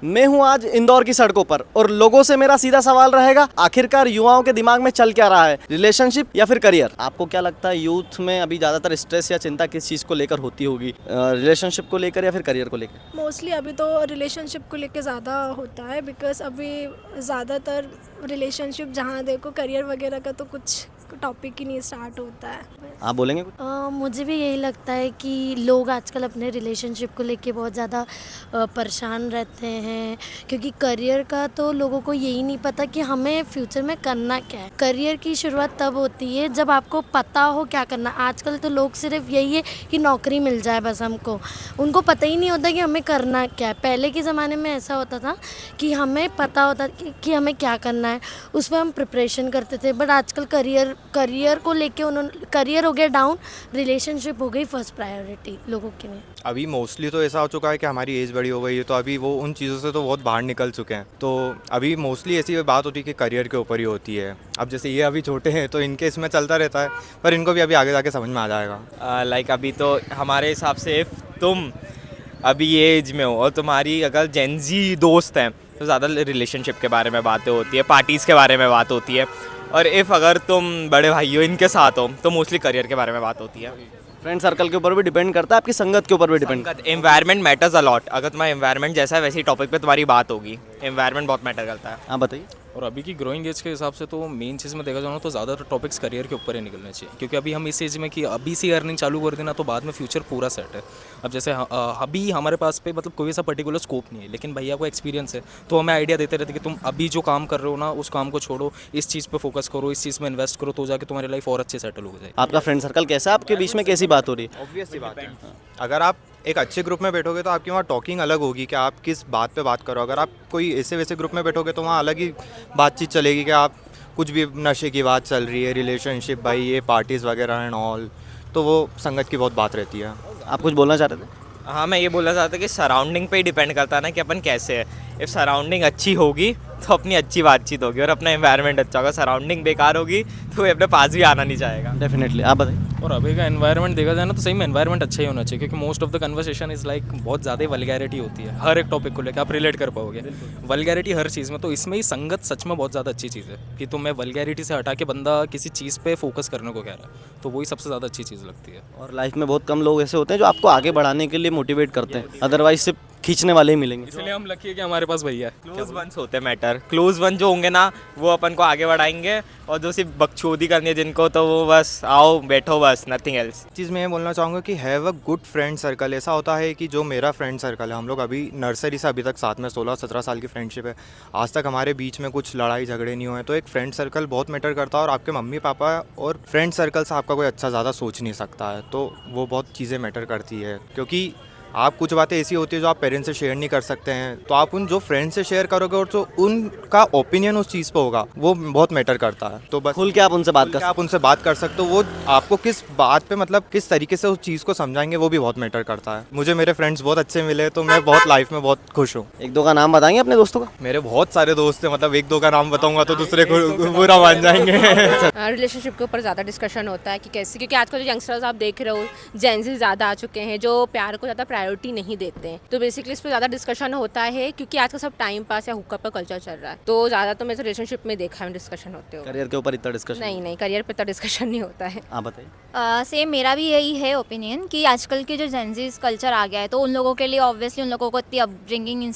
मैं हूं आज इंदौर की सड़कों पर और लोगों से मेरा सीधा सवाल रहेगा, आखिरकार युवाओं के दिमाग में चल क्या रहा है, रिलेशनशिप या फिर करियर। आपको क्या लगता है यूथ में अभी ज़्यादातर स्ट्रेस या चिंता किस चीज़ को लेकर होती होगी, रिलेशनशिप को लेकर या फिर करियर को लेकर? मोस्टली अभी तो रिलेशनशिप को लेके ज़्यादा होता है, बिकॉज अभी ज़्यादातर रिलेशनशिप जहाँ देखो करियर वगैरह का तो कुछ टॉपिक ही नहीं स्टार्ट होता है। आप बोलेंगे कुछ? मुझे भी यही लगता है कि लोग आजकल अपने रिलेशनशिप को लेके बहुत ज़्यादा परेशान रहते हैं, क्योंकि करियर का तो लोगों को यही नहीं पता कि हमें फ्यूचर में करना क्या है। करियर की शुरुआत तब होती है जब आपको पता हो क्या करना। आजकल तो लोग सिर्फ यही है कि नौकरी मिल जाए बस हमको, उनको पता ही नहीं होता कि हमें करना क्या है। पहले के ज़माने में ऐसा होता था कि हमें पता होता कि हमें क्या करना है, उस पर हम प्रिपरेशन करते थे। बट आजकल करियर को लेके उन्होंने, करियर हो गया डाउन, रिलेशनशिप हो गई फर्स्ट प्रायोरिटी लोगों के लिए। अभी मोस्टली तो ऐसा हो चुका है कि हमारी एज बड़ी हो गई है, तो अभी वो उन चीज़ों से तो बहुत बाहर निकल चुके हैं। तो अभी मोस्टली ऐसी बात होती है कि करियर के ऊपर ही होती है। अब जैसे ये अभी छोटे हैं तो इनके इसमें चलता रहता है, पर इनको भी अभी आगे जाके समझ में आ जाएगा। लाइक अभी तो हमारे हिसाब से इफ़ तुम अभी ये एज में हो और तुम्हारी अगर जेंजी दोस्त हैं तो ज़्यादा रिलेशनशिप के बारे में बातें होती है, पार्टीज़ के बारे में बात होती है। और इफ़ अगर तुम बड़े भाई हो इनके साथ हो तो मोस्टली करियर के बारे में बात होती है। फ्रेंड सर्कल के ऊपर भी डिपेंड करता है, आपकी संगत के ऊपर भी डिपेंड करता एनवायरनमेंट मैटर्स अलॉट। अगर तुम्हारा एनवायरनमेंट जैसा है वैसे ही टॉपिक पे तुम्हारी बात होगी। एनवायरनमेंट बहुत मैटर करता है। है। आप बताइए। और अभी की ग्रोइंग एज के हिसाब से तो मेन चीज़ में देखा जाए तो ज़्यादातर टॉपिक्स करियर के ऊपर ही निकलने चाहिए, क्योंकि अभी हम इस एज में कि अभी से अर्निंग चालू कर देना तो बाद में फ्यूचर पूरा सेट है। अब जैसे अभी हमारे पास पे मतलब कोई ऐसा पर्टिकुलर स्कोप नहीं है, लेकिन भैया को एक्सपीरियंस है तो हमें आइडिया देते रहते कि तुम अभी जो काम कर रहे हो ना उस काम को छोड़ो, इस चीज़ पर फोकस करो, इस चीज़ में इन्वेस्ट करो, तो जाके तुम्हारी लाइफ और अच्छे सेटल हो जाए। आपका फ्रेंड सर्कल कैसा है, आपके बीच में कैसी बात हो रही है? ऑब्वियस सी बात है, अगर आप एक अच्छे ग्रुप में बैठोगे तो आपकी वहाँ टॉकिंग अलग होगी कि आप किस बात पे बात करो। अगर आप कोई ऐसे वैसे ग्रुप में बैठोगे तो वहाँ अलग ही बातचीत चलेगी कि आप कुछ भी नशे की बात चल रही है, रिलेशनशिप, भाई ये पार्टीज़ वगैरह एंड ऑल, तो वो संगत की बहुत बात रहती है। आप कुछ बोलना चाह रहे थे? हाँ, मैं ये बोलना चाहता कि सराउंडिंग पे ही डिपेंड करता है ना कि अपन कैसे है। इफ़ सराउंडिंग अच्छी होगी तो अपनी अच्छी बातचीत होगी और अपना एनवायरनमेंट अच्छा होगा। सराउंडिंग बेकार होगी तो वो अपने पास भी आना नहीं चाहेगा। डेफिनेटली। आप बताइए। और अभी का एनवायरनमेंट देखा जाए ना तो सही में एनवायरनमेंट अच्छा ही होना चाहिए, क्योंकि most of the conversation is like बहुत ज़्यादा वल्गैरिटी होती है हर एक टॉपिक को लेकर, आप रिलेट कर पाओगे वल्गैरिटी हर चीज़ में। तो इसमें ही संगत सच में बहुत ज़्यादा अच्छी चीज़ है कि तुम्हें वल्गैरिटी से हटा के बंदा किसी चीज़ पे फोकस करने को कह रहा है, तो वही सबसे ज़्यादा अच्छी चीज़ लगती है। और लाइफ में बहुत कम लोग ऐसे होते हैं जो आपको आगे बढ़ाने के लिए मोटिवेट करते हैं, अदरवाइज सिर्फ खींचने वाले ही मिलेंगे। इसलिए हम लकी है कि हमारे पास भैया है। क्लोज वंस होते हैं मैटर। क्लोज वन जो होंगे ना वो अपन को आगे बढ़ाएंगे, और जो सिर्फ बकचोदी करनी है जिनको तो वो बस आओ बैठो बस, नथिंग एल्स। चीज़ मैं ये बोलना चाहूँगा कि have a good friend circle. ऐसा होता है कि जो मेरा फ्रेंड सर्कल है, हम लोग अभी नर्सरी से अभी तक साथ में 16-17 साल की फ्रेंडशिप है, आज तक हमारे बीच में कुछ लड़ाई झगड़े नहीं हुए। तो एक फ्रेंड सर्कल बहुत मैटर करता है, और आपके मम्मी पापा और फ्रेंड सर्कल से आपका कोई अच्छा ज़्यादा सोच नहीं सकता है, तो वो बहुत चीज़ें मैटर करती है। क्योंकि आप कुछ बातें ऐसी होती है जो आप पेरेंट्स से शेयर नहीं कर सकते हैं, तो आप उन जो फ्रेंड्स से शेयर करोगे और जो उनका ओपिनियन उस चीज़ पे होगा वो बहुत मैटर करता है। तो बस खुल के आप उनसे बात कर आप उनसे बात कर सकते हो, वो आपको किस बात पे मतलब किस तरीके से उस चीज़ को समझाएंगे वो भी बहुत मैटर करता है। मुझे मेरे फ्रेंड्स बहुत अच्छे मिले तो मैं बहुत लाइफ में बहुत खुश हूँ। एक दो का नाम बताएंगे अपने दोस्तों का? मेरे बहुत सारे दोस्त हैं, मतलब एक दो का नाम बताऊंगा तो दूसरे को बुरा मान जाएंगे। रिलेशनशिप के ऊपर ज़्यादा डिस्कशन होता है कि कैसे, क्योंकि आजकल जो यंगस्टर्स आप देख रहे हो जेंजी ज़्यादा आ चुके हैं जो प्यार को ज़्यादा प्रायोरिटी नहीं देते हैं, तो बेसिकली इस पर ज़्यादा डिस्कशन होता है क्योंकि आजकल सब टाइम पास या हुकअप का कल्चर चल रहा है। तो ज़्यादा तो मैं तो रिलेशनशिप में देखा है डिस्कशन होते हो। करियर के ऊपर इतना डिस्कशन नहीं, करियर पे तो डिस्कशन नहीं होता है। आप बताइए। सेम मेरा भी यही है ओपिनियन कि आजकल के जो जेंजीज कल्चर आ गया है तो उन लोगों के लिए ऑब्वियसली उन लोगों को इतनी अपब्रिंगिंग इन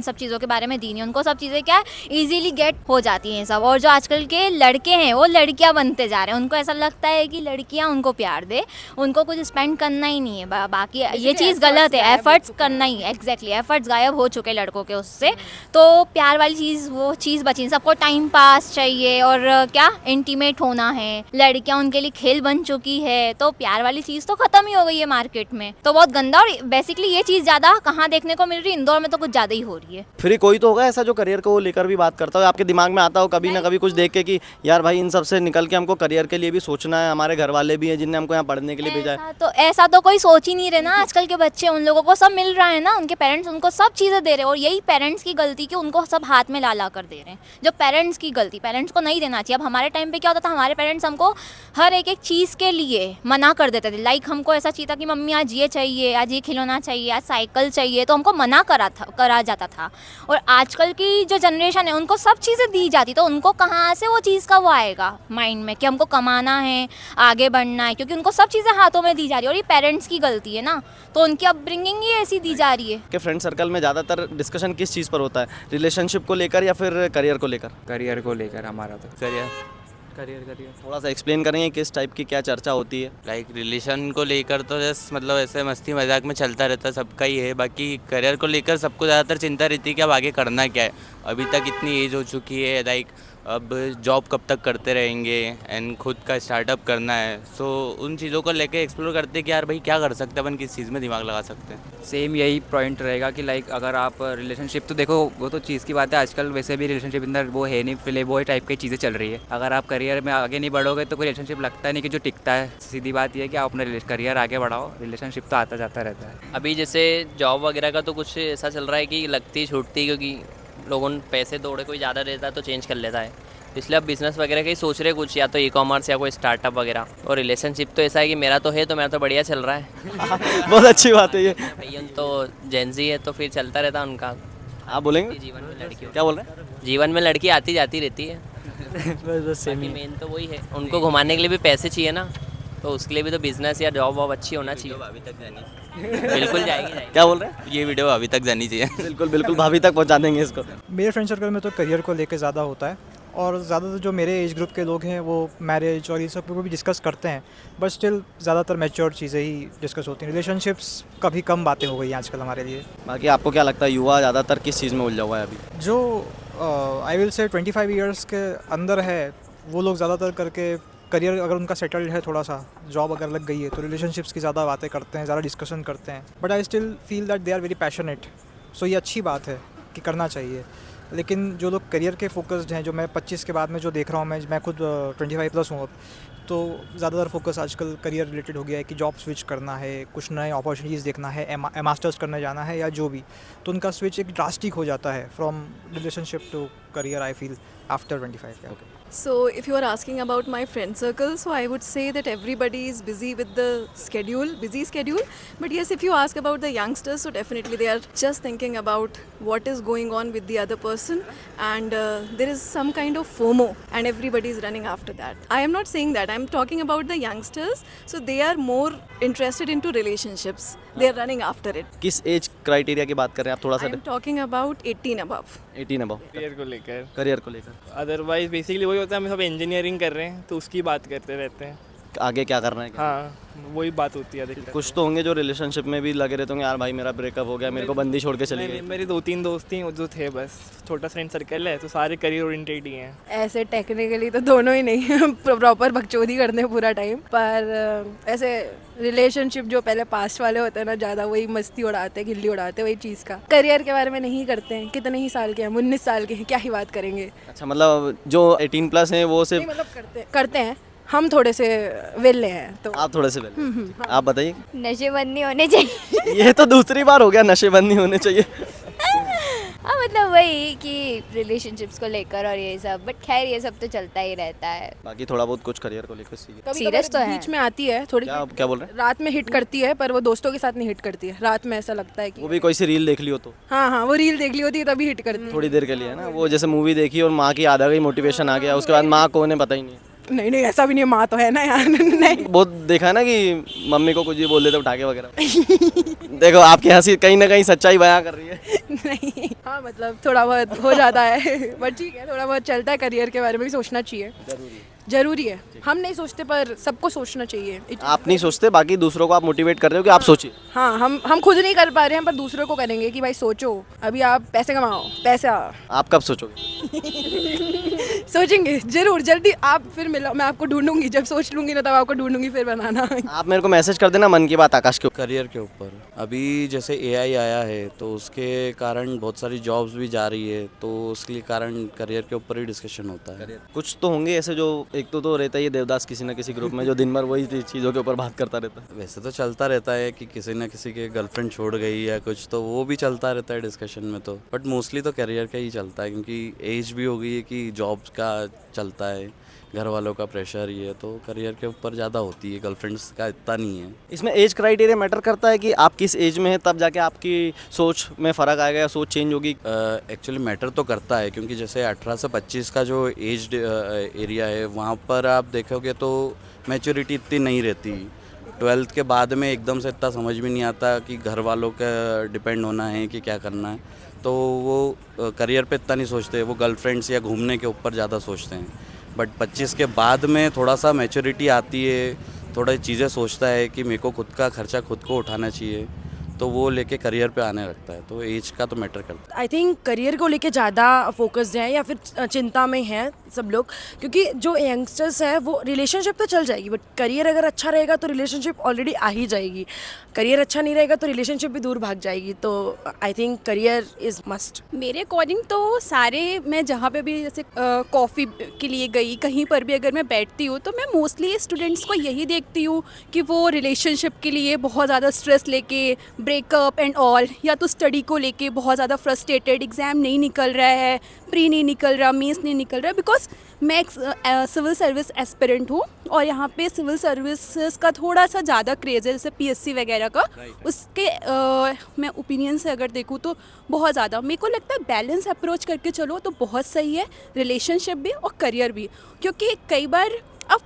सब चीज़ों के बारे में दी नहीं, उनको सब चीज़ें क्या ईजिली गेट हो जाती हैं सब। और जो आजकल के लड़के हैं वो लड़कियां बनते जा रहे हैं, उनको ऐसा लगता है कि लड़कियां उनको प्यार दे, उनको कुछ स्पेंड करना ही नहीं है। बाकी ये चीज़ गलत है, एफर्ट्स करना ही, एग्जैक्टली एफर्ट्स गायब हो चुके लड़कों के उससे, तो प्यार वाली चीज़ वो चीज़ बची। सबको टाइम पास चाहिए और क्या इंटीमेट होना है, लड़कियां उनके लिए खेल बन चुकी है, तो प्यार वाली चीज़ तो ख़त्म ही हो गई है मार्केट में, तो बहुत गंदा। और बेसिकली ये चीज़ ज़्यादा कहाँ देखने को मिल रही है, इंदौर में तो कुछ ज़्यादा ही हो रही है। फिर कोई तो होगा ऐसा जो करियर को लेकर भी बात करता हो, आपके दिमाग में आता हो कभी ना कभी कुछ देख के कि यार भाई इन सब से निकल के हमको करियर के लिए भी सोचना है, हमारे घर वाले भी हैं जिनने हमको यहाँ पढ़ने के लिए भेजा है। ऐसा तो कोई सोच ही नहीं रहे ना आजकल के बच्चे, उन लोगों को सब मिल रहा है ना, उनके पेरेंट्स उनको सब चीज़ें दे रहे हैं, और यही पेरेंट्स की गलती कि उनको सब हाथ में ला ला कर दे रहे हैं, जो पेरेंट्स की गलती, पेरेंट्स को नहीं देना चाहिए। अब हमारे टाइम पे क्या होता था, हमारे पेरेंट्स हमको हर एक चीज़ के लिए मना कर देते थे। लाइक हमको ऐसा चाहिए था कि मम्मी आज ये चाहिए, आज ये खिलौना चाहिए, आज साइकिल चाहिए, तो हमको मना करा जाता था। और आजकल की जो जनरेशन है उनको सब चीज़ें दी जाती, तो उनको कहाँ से वो चीज़ का वो आएगा माइंड में कि हमको कमाना है, आगे बढ़ना है, क्योंकि उनको सब चीज़ें हाथों में दी जा रही है। और ये पेरेंट्स की गलती है ना, तो उनकी अपब्रिंगिंग ही ऐसी दी जा रही है। कि फ्रेंड सर्कल में ज़्यादातर डिस्कशन किस चीज़ पर होता है, रिलेशनशिप को लेकर या फिर करियर को लेकर? करियर को लेकर हमारा तो करियर थोड़ा सा एक्सप्लेन करेंगे किस टाइप की क्या चर्चा होती है? लाइक रिलेशन को लेकर तो जस्ट मतलब ऐसे मस्ती मजाक में चलता रहता है, सबका ही है। बाकी करियर को लेकर सबको ज़्यादातर चिंता रहती है कि अब आगे करना क्या है। अभी तक इतनी एज हो चुकी है, लाइक अब जॉब कब तक करते रहेंगे एंड खुद का स्टार्टअप करना है। सो उन चीज़ों को लेके एक्सप्लोर करते हैं कि यार भाई क्या कर सकते हैं अपन, किस चीज़ में दिमाग लगा सकते हैं। सेम यही पॉइंट रहेगा कि लाइक अगर आप रिलेशनशिप, तो देखो वो तो चीज़ की बात है, आजकल वैसे भी रिलेशनशिप अंदर वो है नहीं, फिले वो टाइप की चीज़ें चल रही है। अगर आप करियर में आगे नहीं बढ़ोगे तो कोई रिलेशनशिप लगता नहीं कि जो टिकता है। सीधी बात ये है कि आप अपना करियर आगे बढ़ाओ, रिलेशनशिप तो आता जाता रहता है। अभी जैसे जॉब वगैरह का तो कुछ ऐसा चल रहा है कि लगती छूटती, क्योंकि लोगों ने पैसे दौड़े कोई ज़्यादा रहता है तो चेंज कर लेता है, इसलिए अब बिज़नेस वगैरह का ही सोच रहे कुछ, या तो ई-कॉमर्स या कोई स्टार्टअप वगैरह। और रिलेशनशिप तो ऐसा है कि मेरा तो है, तो मेरा तो बढ़िया चल रहा है। बहुत अच्छी बात है ये। भैया तो जेंजी है तो फिर चलता रहता है उनका। आप बोलेंगे? जीवन में लड़की क्या बोल रहे हैं? जीवन में लड़की आती जाती रहती है, बस बाकी मेन तो वही है। उनको घुमाने के लिए भी पैसे चाहिए ना, तो उसके लिए भी तो बिज़नेस या जॉब वॉब अच्छी होना चाहिए। अभी तक जानी बिल्कुल जाएगी। क्या बोल रहे हैं? ये वीडियो अभी तक जानी चाहिए। बिल्कुल बिल्कुल, भाभी तक पहुंचा देंगे इसको। मेरे फ्रेंड सर्कल में तो करियर को लेकर ज़्यादा होता है, और ज़्यादातर जो मेरे एज ग्रुप के लोग हैं वो मैरिज और ये सब को भी डिस्कस करते हैं, बट स्टिल ज़्यादातर मैच्योर चीज़ें ही डिस्कस होती हैं। रिलेशनशिप्स काफ़ी कम बातें हो गई हैं आजकल हमारे लिए। बाकी आपको क्या लगता है युवा ज़्यादातर किस चीज़ में उलझा हुआ है अभी? जो आई विल से 25 ईयर्स के अंदर है वो लोग ज़्यादातर करके करियर अगर उनका सेटल्ड है, थोड़ा सा जॉब अगर लग गई है, तो रिलेशनशिप्स की ज़्यादा बातें करते हैं, ज़्यादा डिस्कशन करते हैं। But I still feel that they are very passionate, so ये अच्छी बात है कि करना चाहिए। लेकिन जो लोग करियर के फोकस्ड हैं, जो मैं 25 के बाद में जो देख रहा हूँ, मैं खुद 25 प्लस हूँ अब, तो ज़्यादातर फोकस आजकल करियर रिलेटेड हो गया है कि जॉब स्विच करना है, कुछ नए अपॉर्चुनिटीज़ देखना है, मास्टर्स करने जाना है या जो भी, तो उनका स्विच एक ड्रास्टिक हो जाता है from relationship to career, I feel after 25। So if you are asking about my friend circle, so I would say that everybody is busy with the busy schedule. But yes, if you ask about the youngsters, so definitely they are just thinking about what is going on with the other person, and there is some kind of FOMO, and everybody is running after that. I am not saying that. I am talking about the youngsters. So they are more interested into relationships. They are running after it. किस age criteria की बात कर रहे हैं आप? थोड़ा I am talking about 18 above. 18 above. Career को लेकर, करियर को लेकर अदरवाइज बेसिकली वही होता है, हम सब इंजीनियरिंग कर रहे हैं तो उसकी बात करते रहते हैं। आगे क्या करना है? हाँ, वही बात होती है अधिकतर। कुछ तो होंगे जो रिलेशनशिप में भी लगे रहते होंगे, यार भाई मेरा ब्रेकअप हो गया, मेरे को बंदी छोड़ के चली गई। मेरी 2-3 दोस्त ही जो थे, बस छोटा फ्रेंड सर्कल है तो सारे करियर ओरिएंटेड ही हैं। ऐसे टेक्निकली तो दोनों ही नहीं है, प्रॉपर बकचोदी करते हैं पूरा टाइम, पर ऐसे रिलेशनशिप जो पहले पास्ट वाले होते हैं ना, ज़्यादा वही मस्ती उड़ाते हैं, गिल्ली उड़ाते हैं, वही चीज़ का। करियर के बारे में नहीं करते हैं। कितने ही साल के हैं, 19 साल के हैं, क्या ही बात करेंगे। अच्छा, मतलब जो 18 प्लस हैं वो सिर्फ मतलब करते हैं, हम थोड़े से वेले हैं तो। आप थोड़े से वेले, आप बताइए। नशेबंद नहीं होने चाहिए। ये तो दूसरी बार हो गया, नशेबंद नहीं होने चाहिए। हाँ, मतलब वही कि रिलेशनशिप्स को लेकर और ये सब, बट खैर ये सब तो चलता ही रहता है। बाकी थोड़ा बहुत कुछ करियर को लेकर सीरियस तो है, बीच में आती है थोड़ी। क्या बोल रहे हैं? रात में हिट करती है, पर वो दोस्तों के साथ नहीं हिट करती है। रात में ऐसा लगता है कि वो भी कोई सी रील देख ली हो तो। हाँ, वो रील देख ली होती है तभी हिट करती है, थोड़ी देर के लिए है ना। वो जैसे मूवी देखी और माँ की याद आ गई, मोटिवेशन आ गया, उसके बाद माँ कौन है पता ही नहीं। नहीं ऐसा भी नहीं है, माँ तो है ना यार। नहीं, बहुत देखा है ना कि मम्मी को कुछ भी बोल देते उठाके वगैरह। देखो आपकी हंसी कहीं ना कहीं सच्चाई बयां कर रही है। नहीं, हाँ मतलब थोड़ा बहुत हो जाता है, बट ठीक है, थोड़ा बहुत चलता है। करियर के बारे में भी सोचना चाहिए, जरूरी है। हम नहीं सोचते पर सबको सोचना चाहिए। आप नहीं सोचते, बाकी दूसरों को आप मोटिवेट कर रहे हो कि आप सोचिए। हाँ, हम खुद नहीं कर पा रहे हैं पर दूसरों को करेंगे कि भाई सोचो, अभी आप पैसे कमाओ, पैसा। आप कब सोचोगे? सोचेंगे जरूर, जल्दी आप फिर मिलो, मैं आपको ढूंढूंगी, जब सोच लूंगी ना तब आपको ढूंढूंगी फिर बनाना। आप मेरे को मैसेज कर देना मन की बात आकाश के ऊपर। करियर के ऊपर अभी जैसे एआई आया है तो उसके कारण बहुत सारी जॉब्स भी जा रही है, तो उसके कारण करियर के ऊपर ही डिस्कशन होता है। कुछ तो होंगे ऐसे जो, एक तो रहता ही है देवदास किसी ना किसी ग्रुप में जो दिन भर वही चीज़ों के ऊपर बात करता रहता है। वैसे तो चलता रहता है कि किसी न किसी के गर्लफ्रेंड छोड़ गई या कुछ, तो वो भी चलता रहता है डिस्कशन में तो, बट मोस्टली तो करियर का ही चलता है क्योंकि एज भी हो गई है कि जॉब्स का चलता है, घर वालों का प्रेशर ही है, तो करियर के ऊपर ज़्यादा होती है, गर्लफ्रेंड्स का इतना नहीं है। इसमें एज क्राइटेरिया मैटर करता है कि आप किस एज में हैं, तब जाके आपकी सोच में फ़र्क आएगा या सोच चेंज होगी। एक्चुअली मैटर तो करता है क्योंकि जैसे 18 से 25 का जो एज एरिया है वहाँ पर आप देखोगे तो मैच्योरिटी इतनी नहीं रहती। 12th के बाद में एकदम से इतना समझ में नहीं आता कि घर वालों का डिपेंड होना है कि क्या करना है, तो वो करियर पे इतना नहीं सोचते, वो गर्लफ्रेंड्स या घूमने के ऊपर ज़्यादा सोचते हैं। बट 25 के बाद में थोड़ा सा मैच्योरिटी आती है, थोड़ा चीज़ें सोचता है कि मेरे को खुद का खर्चा खुद को उठाना चाहिए, तो वो लेके करियर पे आने लगता है, तो एज का तो मैटर करता है। आई थिंक करियर को लेके ज़्यादा फोकस्ड हैं या फिर चिंता में हैं सब लोग, क्योंकि जो यंगस्टर्स हैं वो रिलेशनशिप तो चल जाएगी, बट करियर अगर अच्छा रहेगा तो रिलेशनशिप ऑलरेडी आ ही जाएगी, करियर अच्छा नहीं रहेगा तो रिलेशनशिप भी दूर भाग जाएगी, तो I think career is must. मेरे अकॉर्डिंग तो सारे, मैं जहाँ पे भी जैसे कॉफ़ी के लिए गई, कहीं पर भी अगर मैं बैठती हूँ तो मैं मोस्टली स्टूडेंट्स को यही देखती हूँ कि वो रिलेशनशिप के लिए बहुत ज़्यादा स्ट्रेस लेके, ब्रेकअप एंड ऑल, या तो स्टडी को लेके बहुत ज़्यादा फ्रस्ट्रेटेड, एग्ज़ाम नहीं निकल रहा है, प्री नहीं निकल रहा, मेंस नहीं निकल रहा, बिकॉज मैं एक सिविल सर्विस एस्पिरेंट हूँ और यहाँ पे सिविल सर्विसेज का थोड़ा सा ज़्यादा क्रेज़ है, जैसे पीएससी वगैरह का, उसके मैं ओपिनियन से अगर देखूँ तो बहुत ज़्यादा मेरे को लगता है बैलेंस अप्रोच करके चलो तो बहुत सही है, रिलेशनशिप भी और करियर भी, क्योंकि कई बार आप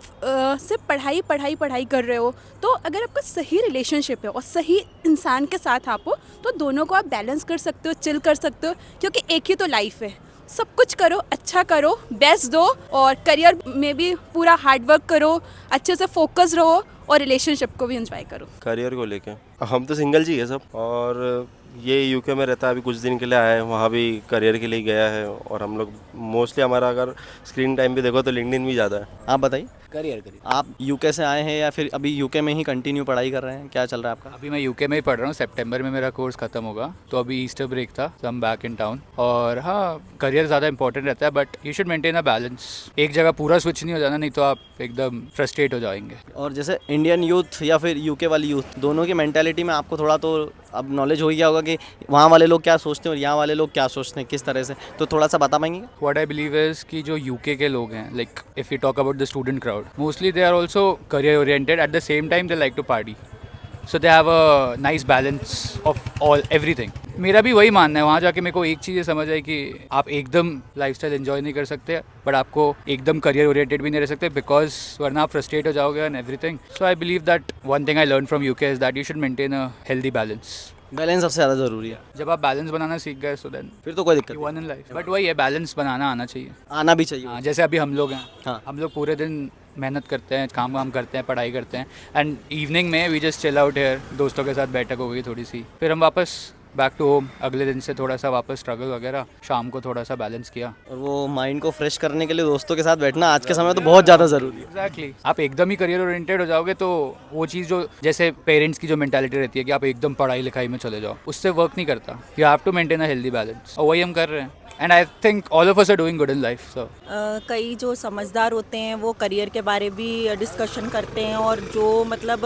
सिर्फ पढ़ाई कर रहे हो, तो अगर आपका सही रिलेशनशिप है और सही इंसान के साथ आप हो तो दोनों को आप बैलेंस कर सकते हो, चिल कर सकते हो, क्योंकि एक ही तो लाइफ है, सब कुछ करो, अच्छा करो, बेस्ट दो, और करियर में भी पूरा हार्डवर्क करो, अच्छे से फोकस रहो और रिलेशनशिप को भी एंजॉय करो। करियर को लेके हम तो सिंगल जी है सब, और ये यूके में रहता है, अभी कुछ दिन के लिए आया है, वहाँ भी करियर के लिए गया है, और हम लोग मोस्टली हमारा अगर स्क्रीन टाइम भी देखो तो लिंक्डइन भी ज़्यादा है। आप बताइए। करियर आप यूके से आए हैं या फिर अभी यूके में ही कंटिन्यू पढ़ाई कर रहे हैं, क्या चल रहा है आपका? अभी मैं यूके में ही पढ़ रहा हूँ, सितंबर में मेरा कोर्स खत्म होगा, तो अभी ईस्टर ब्रेक था, तो हम बैक इन टाउन। और हाँ, करियर ज़्यादा इंपॉर्टेंट रहता है, but you should maintain a balance, एक जगह पूरा स्विच नहीं हो जाना, नहीं तो आप एकदम फ्रस्ट्रेट हो जाएंगे। और जैसे इंडियन यूथ या फिर यूके वाली यूथ, दोनों की मेंटालिटी में आपको थोड़ा तो अब नॉलेज हो गया होगा कि वहाँ वाले लोग क्या सोचते हैं और यहाँ वाले लोग क्या सोचते हैं, किस तरह से, तो थोड़ा सा बता पाएंगे? व्हाट आई बिलीव इज कि जो यूके के लोग हैं, like if you talk about the student crowd, mostly they are also career oriented, at the same time they like to party, so they have a nice balance of all everything. मेरा भी वही मानना है, वहाँ जाके मेरे को एक चीज़ समझ आई कि आप एकदम लाइफस्टाइल एंजॉय नहीं कर सकते, बट आपको एकदम करियर ओरिएंटेड भी नहीं रह सकते, बिकॉज वरना आप फ्रस्ट्रेट हो जाओगे and everything. So I believe that one thing I learn from UK is that you should maintain a healthy balance. Balance सबसे ज़्यादा ज़रूरी है। जब आप बैलेंस बनाना सीख गए सो देन फिर तो कोई दिक्कत वन इन लाइफ, बट वही है, बैलेंस बनाना आना चाहिए, आना भी चाहिए। हाँ, जैसे अभी हम लोग हैं, हाँ, हम लोग पूरे दिन मेहनत करते हैं, काम वाम करते हैं, पढ़ाई करते हैं, एंड इवनिंग में we just chill out here, दोस्तों के साथ बैठक हो गई थोड़ी सी, फिर हम वापस बैक टू होम, अगले दिन से थोड़ा सा वापस स्ट्रगल वगैरह, शाम को थोड़ा सा बैलेंस किया। और वो माइंड को फ्रेश करने के लिए दोस्तों के साथ बैठना आज के समय में तो बहुत ज़्यादा ज़रूरी है। एग्जैक्टली, आप एकदम ही करियर ओरिएंटेड हो जाओगे तो वो चीज़ जो जैसे पेरेंट्स की जो मेंटालिटी रहती है कि आप एकदम पढ़ाई लिखाई में चले जाओ, उससे वर्क नहीं करता। You have to maintain a healthy balance, और वही हम कर रहे हैं, and I think all of us are doing good in life. So कई जो समझदार होते हैं वो करियर के बारे भी डिस्कशन करते हैं, और जो मतलब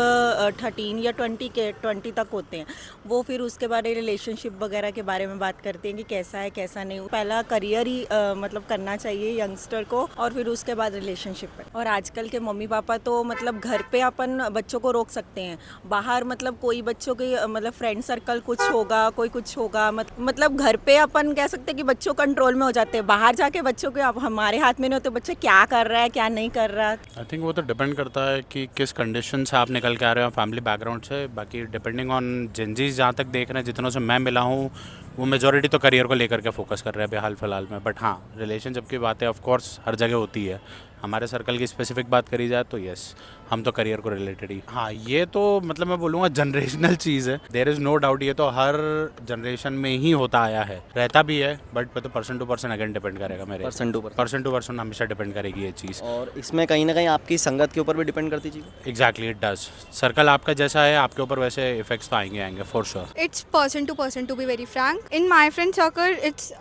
13 या 20 तक होते हैं वो फिर उसके बारे रिलेशनशिप वगैरह के बारे में बात करते हैं कि कैसा है कैसा नहीं। पहला करियर ही मतलब करना चाहिए यंगस्टर को, और फिर उसके बाद रिलेशनशिप पे। और आजकल के मम्मी पापा तो मतलब घर पे अपन बच्चों को रोक सकते हैं, बाहर मतलब कोई बच्चों के मतलब फ्रेंड सर्कल कुछ होगा, कोई कुछ होगा, मतलब घर पे अपन कह सकते हैं कि बच्चों कंट्रोल में हो जाते हैं, बाहर जाके बच्चों के अब हमारे हाथ में नहीं होते, बच्चे क्या कर रहा है क्या नहीं कर रहा। आई थिंक वो तो डिपेंड करता है कि किस कंडीशन से आप निकल के आ रहे हो, फैमिली बैकग्राउंड से। बाकी डिपेंडिंग ऑन जेंजीज जहाँ तक देख रहे हैं, जितनों से मैं मिला हूँ, वो मेजॉरिटी तो करियर को लेकर के फोकस कर रहे हैं अभी हाल फिलहाल में। बट हाँ, रिलेशनशिप की बातें ऑफ कोर्स हर जगह होती है, हमारे सर्कल की स्पेसिफिक बात करी जाए तो यस, हम तो करियर को रिलेटेड ही, हाँ ये तो मतलब मैं बोलूँगा जनरेशनल चीज़ है, देयर इज़ नो डाउट, ये तो हर जनरेशन में ही होता आया है, रहता भी है, बट तो person to person again depend करेगा मेरे, पर्सन टू पर्सन हमेशा डिपेंड करेगी ये चीज़। और इसमें कहीं ना कहीं आपकी संगत के ऊपर भी डिपेंड करती चीज़। एग्जैक्टली, इट डज, सर्कल आपका जैसा है आपके ऊपर वैसे इफेक्ट्स तो आएंगे for sure. It's person to be very frank. In my friend circle, it's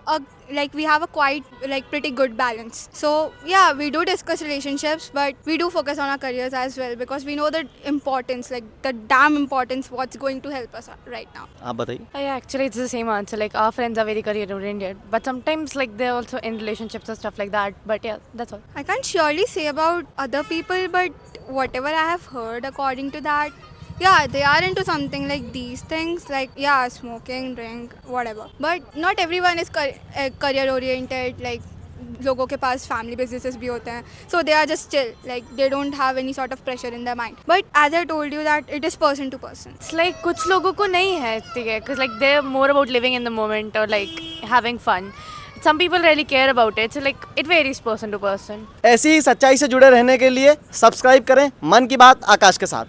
like we have a quite like pretty good balance. So yeah, we do discuss relationships, but we do focus on our careers as well because we know the importance, like the damn importance, what's going to help us right now. आप बताइए। Yeah, actually it's the same answer. Like our friends are very career oriented, but sometimes like they're also in relationships and stuff like that. But yeah, that's all. I can't surely say about other people, but whatever I have heard according to that, yeah, they are into something like these things, like yeah, smoking, drink, whatever. But not everyone is career oriented. Like लोगों के पास family businesses भी होते हैं, so they are just chill, like they don't have any sort of pressure in their mind. But as I told you that it is person to person. It's like कुछ लोगों को नहीं है, ठीक है, because like they're more about living in the moment or like having fun. Some people really care about it, so like it varies person to person. ऐसी ही सच्चाई से जुड़े रहने के लिए सब्सक्राइब करें मन की बात आकाश के साथ।